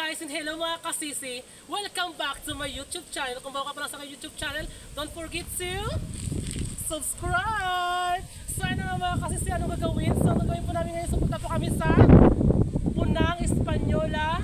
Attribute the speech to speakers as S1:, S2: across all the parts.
S1: guys and hello mga kasisi! Welcome back to my YouTube channel. Kung bago ka pa lang sa YouTube channel, don't forget to subscribe! So ayun na mga kasisi, anong gagawin? So gagawin po namin ngayon, supunta po kami sa Punang Española,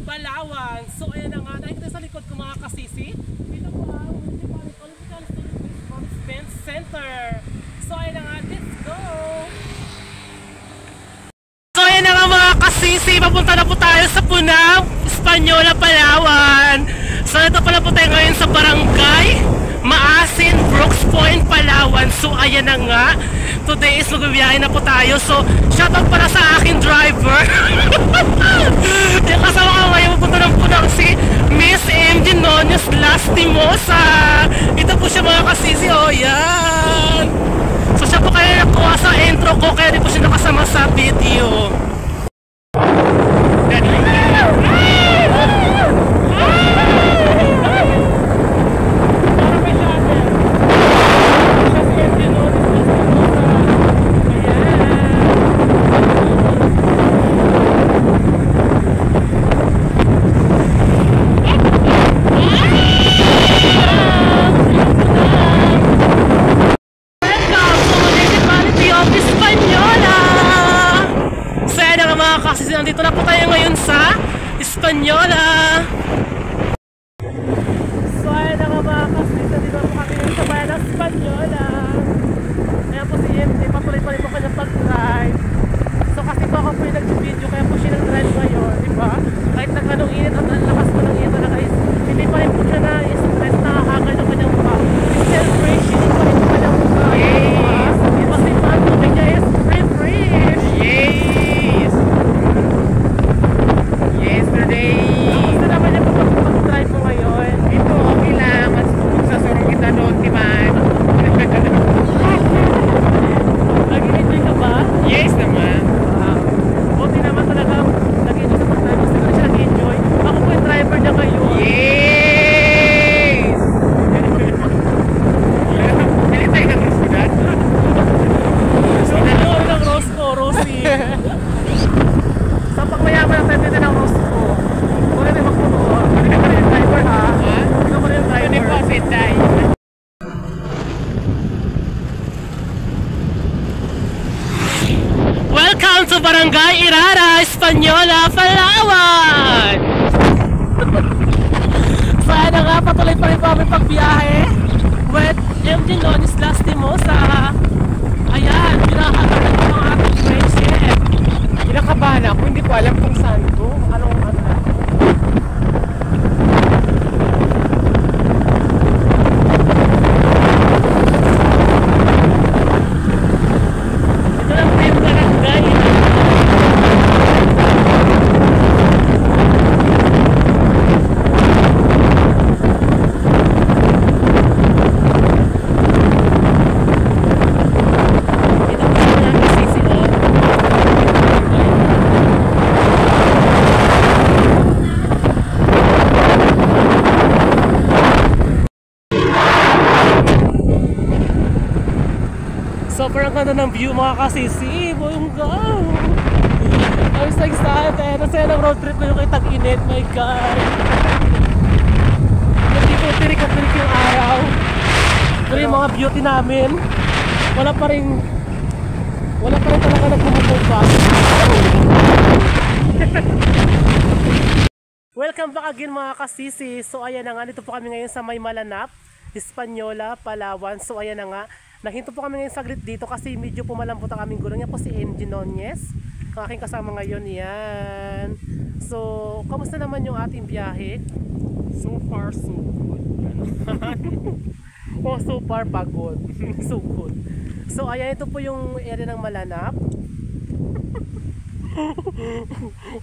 S1: Palawan. So ayun na nga, dahil sa likod ko mga kasisi, dito po ang Municipal Development Center. So ayun na nga, let's go! So ayun na nga mga kasisi, papunta na po tayo sa Punang Española, Palawan. So ito pala po tayo ngayon sa Barangay Maasin, Brooks Point, Palawan. So ayan na nga, today is magbibiyahe na po tayo. So shoutout pala sa aking driver. Yung kasama ko ngayon, pupunta ng Punang si Miss MJ Nonios Lastimosa. Ito po siya mga kasisi, oh yan. So siya po kaya nakuha sa intro ko, kaya di po siya nakasama sa video. Nandito na po tayo ngayon sa Española. So ayun na nga mga kasisi, nandito na po kami ngayon sa bayan ng Española. Ayan po si MJ, patuloy pa rin po kanyang pag-drive. So kasi po ako po yung nag-video, kaya po siya nag-drive ngayon, diba? Kahit nagkanong init at lakas po ng init talaga is hindi pa rin po siya na stress, nakakagal ng kanyang mukha. Still fresh, hindi pa rin po kanyang mukha. Yes! Kasi pa ang tubig niya is fresh! Yes!
S2: Yesterday.
S1: Kamusta naman yung pag-drive mo ngayon?
S2: Ito, okay lang. Mas sasurong kita doon, Timan.
S1: Nag-enjoy ka ba?
S2: Yes naman.
S1: Buti naman talaga nag-enjoy sa pag-drive. Gusto ko na siya nag-enjoy. Ako po yung driver niya ngayon.
S2: Yes! Hindi tayo ng Roscoe.
S1: So, ano ng Roscoe, Rosie? Sa pagmayaman ang tayo ng Roscoe. Kung rin magpuno. Hindi ka pa rin yung driver ha? Hindi ka pa rin yung driver.
S2: Hindi po, Sintay.
S1: Welcome to Barangay Irara, Española, Palawan! So ayan na nga, patuloy pa rin po aming pagbiyahe with MJ Nonios Lastimosa. Ayan, pinakakaroon ko ng ating friendship.
S2: Kinakabahan ako, hindi ko alam kung saan ko.
S1: Anong ano na? Ito lang po yung barangay. Ito po yung mga kasisi, oh. Sobrang ganda ng view mga kasisi. Bongga! I'm so excited. Nasaya ng road trip ko yung kay Tag-init. My God! Hindi ko tirik-tirik yung araw. Pero yung mga beauty namin, wala pa rin talaga nagpumupupas. Welcome back again mga kasisi. So ayan na nga, dito po kami ngayon sa May Malanap, Española, Palawan. So ayan na nga, nahinto po kami ngayon saglit dito kasi medyo pumalambot ang aming gulong. Yan po si MJ Nonios, ang aking kasama ngayon. Yan. So, kamusta naman yung ating biyahe?
S2: So far, so good.
S1: Oh, so far pagod. So good. So, ayan, ito po yung area ng Malanap.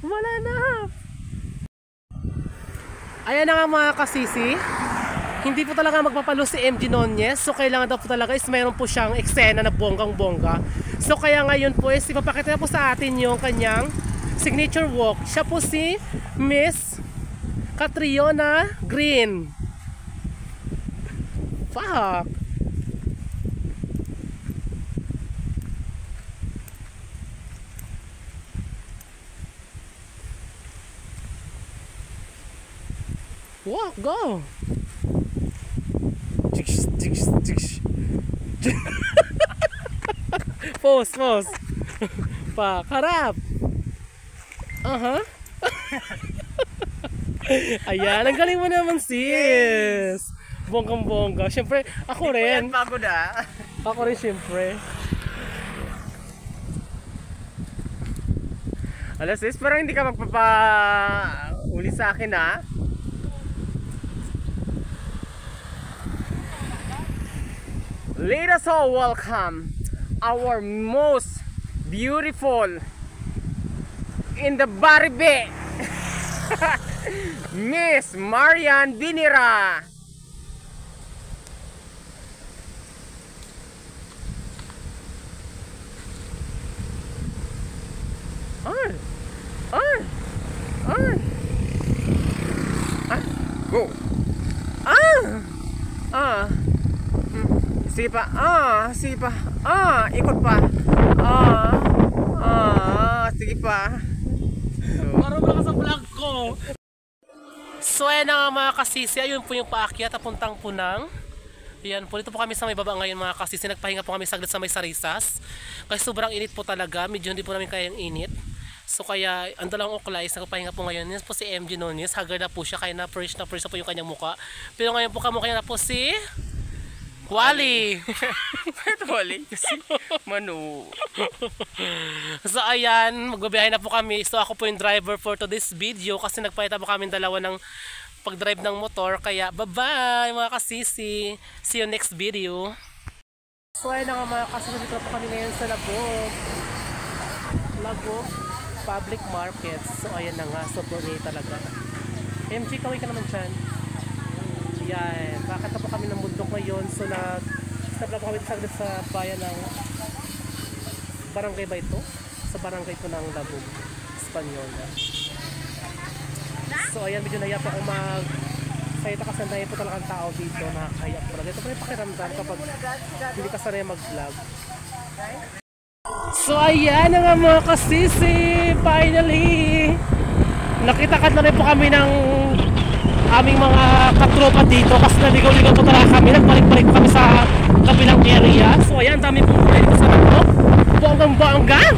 S1: Malanap! Ayan na nga mga kasisi. Hindi po talaga magpapalo si MJ Nonios. So kailangan daw po talaga is mayroon po siyang eksena na bonggang-bongga. So kaya ngayon po is ipapakita na po sa atin yung kanyang signature walk. Siya po si Miss Catriona Green. Fuck! Walk, go! Pose, pose. Pa, harap. Ayan, ang galing mo naman sis. Bonggang bongga. Siyempre, ako rin.
S2: Pagod ah.
S1: Ako rin siyempre.
S2: Alam sis, parang hindi ka magpapa-uli sa akin ah. Let us all welcome our most beautiful in the Baribe, Miss Marian Binira. Go. Sige pa. Sige pa. Ikot pa. Sige pa.
S1: Parang ka sa vlog ko. So ayan na nga mga kasisi, ayun po yung paakyat papuntang Punang. Ayan po, dito po kami sa may baba ngayon mga kasisi. Nagpahinga po kami saglit sa may Sarisas. Kasi sobrang init po talaga, medyo hindi po namin kayang init. So kaya ang dalawang oklais nagpahinga po ngayon. Yan po si MG Nunes, haggard na po siya, kaya na-fresh na po yung kanyang muka. Pero ngayon po kamukha na po si Wally.
S2: Bakit Wally? Kasi Manu.
S1: So ayan, magbabiyahe na po kami. So ako po yung driver for today's video kasi nagpahita po kami dalawa ng pag-drive ng motor. Kaya bye-bye mga kasisi. See you next video. So ayan na nga mga kasisi, dito po kami ngayon sa Labog Public Market. So ayan na nga, so play talaga. MG, kaway ka naman dyan. Yan, kakanta po kami ng bundok ngayon. So nag-stop lang po kami saglit sa bayan ng barangay ba ito? Sa barangay po ng Labog, Espanyola. So ayan, medyo nahiya pa ako mag-sayita kasi nahiya po talagang tao dito. Nakakahiya po talaga. Ito pa yung pakiramdam kapag hindi ka sanay mag-vlog. So ayan na nga mga kasisi, finally nakita na rin po kami ng aming mga katropa dito kasi naligaw-ligaw po talaga kami, nagbalik-balik po kami sa kabilang area. So ayan, dami pong pwede sa bundok, bonggang-bongga.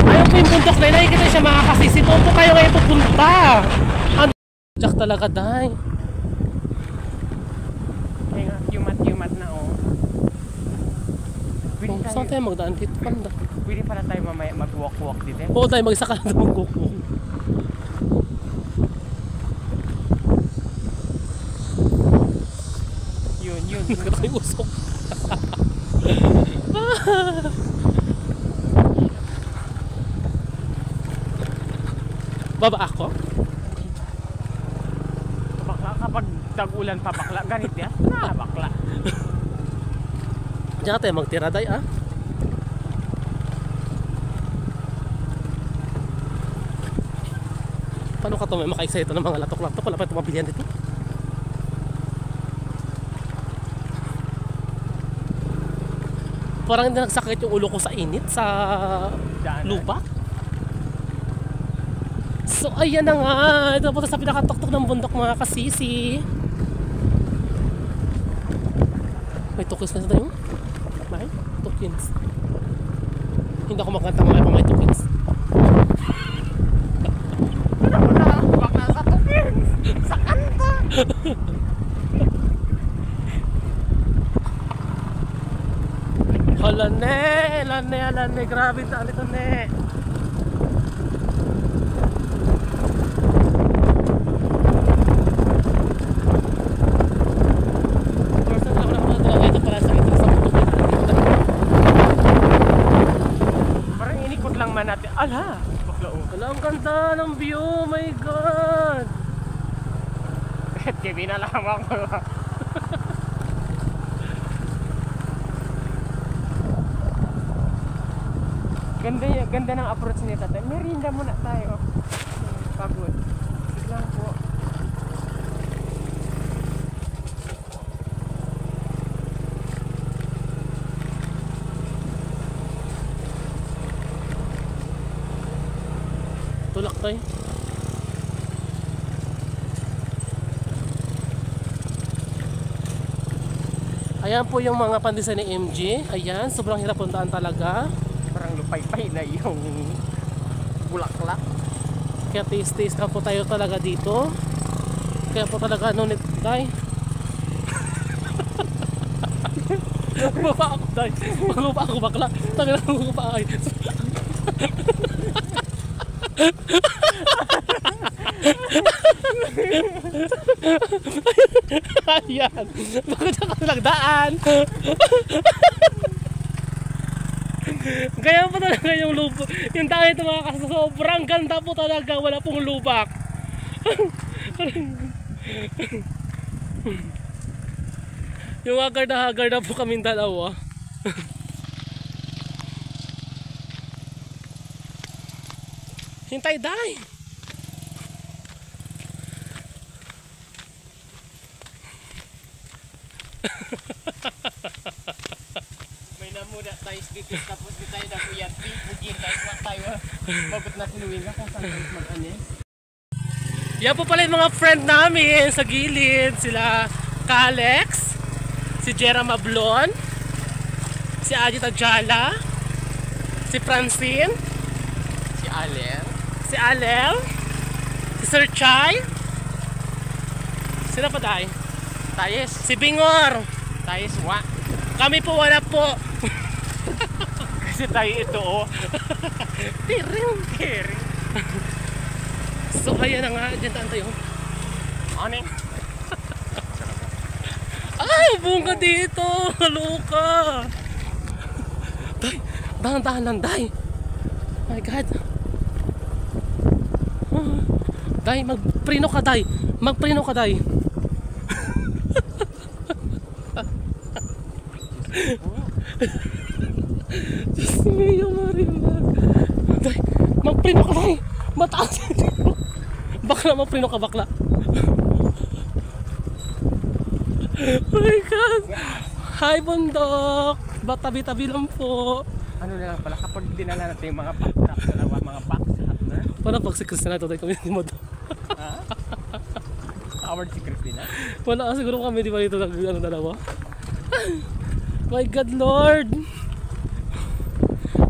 S1: Ayun po yung bundok na yun, nakikita siya mga kasisi. Doon po kayo ngayon pupunta. Ang jack talaga dahi.
S2: Yumat na oh.
S1: Saan tayo magdaan dito? Panda.
S2: Pwede pala tayo mamaya mag-walk-walk dito.
S1: Oo tayo, mag-isa ka na ito mag-walk-walk.
S2: Yun.
S1: Grabe usok. Baba ako?
S2: Bakla, kapag tag-ulan pa bakla, ganit yan. Bakla.
S1: Diyan tayo magtira day ah. Paano ka to may maka-excite ng mga latok-latok? Wala pa itong mabilihan dito. Parang hindi nagsakit yung ulo ko sa init, sa lubak. So ayan na nga, ito po sa pinakatuktok ng bundok mga kasisi. May tukis na tayo. May tukins. Hindi ako magkanta mga may tukins.
S2: Bakla sa tukins! Sa kanta! Halane, grabe saan ito ne. Parang inikot lang man natin. Ala!
S1: Wala, ang ganda ng view, my god!
S2: TV na lang ako. Ganda ng approach ni tatay. Merinda muna tayo. Pagod. Sige lang po.
S1: Tulak tayo. Ayan po yung mga pandesal ni MG. Ayan, sobrang hirap puntaan talaga.
S2: Parang lupay-pay na yung bulaklak.
S1: Kaya taste-taste lang po tayo talaga dito. Kaya po talaga nunit tay. Baba ako tay. Baba ako bakla. Tangina ko pa ay. Ayan. Bakit ako nagdaan? Kaya po talaga yung lubak. Yung tayo ito mga kasi sobrang ganda po talaga. Wala pong lubak. Yung haggard na po kaming dalawa. Hintay, day!
S2: May namuna tayo dito tapos di tayo nakuyat. Bugin tayo. Magot na sinuwi nga kung saan tayo mag-anis.
S1: Yan po pala yung mga friend namin sa gilid. Sila Kalex, si Jera Mablon, si Ajit Ajala, si Francine,
S2: Si Allen.
S1: si Alel, si Sir Chai, sila pa tayo?
S2: Tayes.
S1: Si Bingor.
S2: Tayes wa.
S1: Kami po wala po.
S2: Kasi tayo ito oh.
S1: Tiring.
S2: Kering.
S1: So ayan na nga, dyan taan tayo.
S2: Ano?
S1: Ay, bunga dito. Luka. Day, dahan-dahan lang, day. My God. Day, magprino ka, day. Magprino ka, day. Diyos niyo, Marimar. Day, magprino ka, day. Mataas. Bakla, magprino ka, bakla. Oh my God. Hi, bundok. Tabi-tabi lang po.
S2: Ano na lang pala kapag dinala natin yung mga pack dalawa, mga packs na.
S1: Parang pag si Christina ito tayo kami ni Modo.
S2: Ha? Award si Christina.
S1: Wala siguro kami di ba dito ano dalawa. My God, Lord.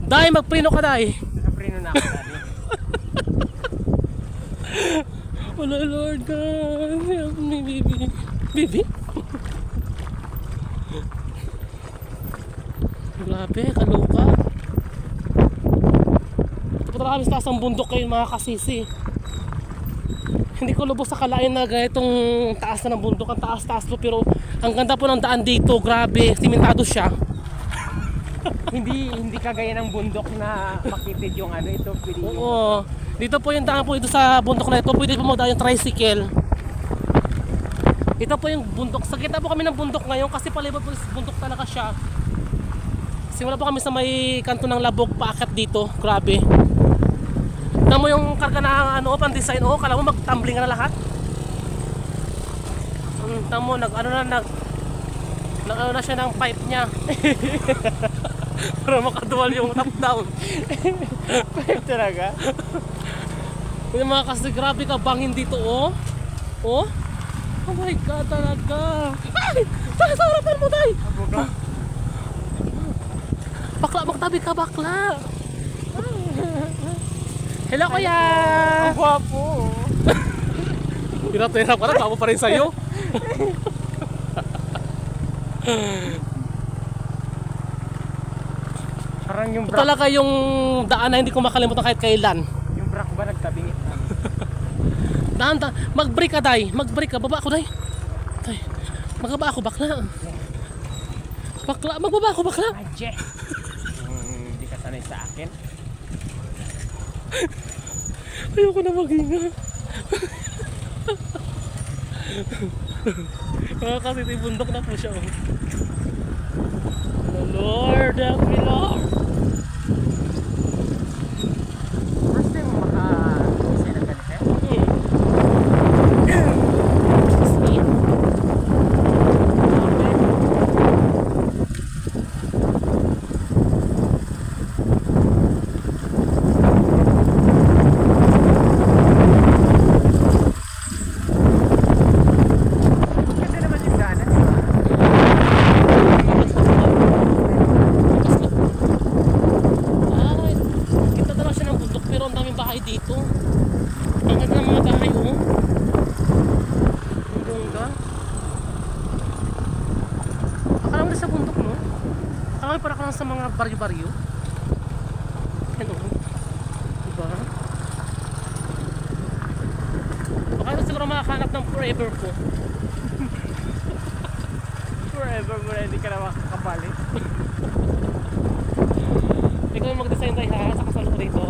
S1: Day, magprino ka, day.
S2: Naprino na ako dali.
S1: Wala, Lord God. Help me, baby. Baby? Grabe, kaloka. Punta kami sa taas ng bundok kayo mga kasisi. Hindi ko lubos sa kalain na ganitong taas na ng bundok. Ang taas-taas po pero ang ganda po ng daan dito. Grabe, simentado siya.
S2: hindi kagaya ng bundok na makitid yung ano ito. Pwede yung...
S1: Oo. Dito po yung daan po ito sa bundok na ito. Pwede po magdaan yung tricycle. Ito po yung bundok. Sa kita po kami ng bundok ngayon kasi palibot po bundok talaga siya. Simula po kami sa may kanto ng Labog paakyat dito. Grabe. Tignan mo yung karga na ano, pang design. Oh, kala mo mag-tumbling na lahat. Tignan mo, nag-ano na siya ng pipe niya. Para makadual yung top down.
S2: Pipe talaga?
S1: Yung mga kasi grabe ka bangin dito, oh. Oh. Oh my God, talaga. Ay! Sa harapan mo, tay! Bakla, magtabi ka, bakla. Hello, kuya!
S2: Ang gwapo.
S1: Hirap na hirap ka na, tama pa rin sa'yo.
S2: Parang yung
S1: Ito
S2: brak.
S1: talaga yung daan na hindi ko makalimutan kahit kailan.
S2: Yung brak ba nagtabingit na?
S1: Daan, mag-break ka, day. Mag-break ka, baba ako, day. Day, magbaba ako, bakla. Bakla, magbaba ako, bakla.
S2: Adje. Hindi ka sanay sa akin.
S1: Ayoko na maghinga. Kasi ito bundok na po siya. Oh. Lord, help me, Lord.
S2: First time mo maka-isa ng ganito? Kasi naman yung daanan, di ba?
S1: pero ang daming bahay dito. Ang ganda ng mga bahay, oh. Ang bongga. Akala mo na sa bundok, no? Akala mo para ka lang sa mga baryo-baryo. Yan, oh. Diba? Baka na siguro makakanap ng forever ko.
S2: Forever mo na hindi ka na makakabalik.
S1: Ikaw yung mag-design tayo ha, sa kasalo ko dito.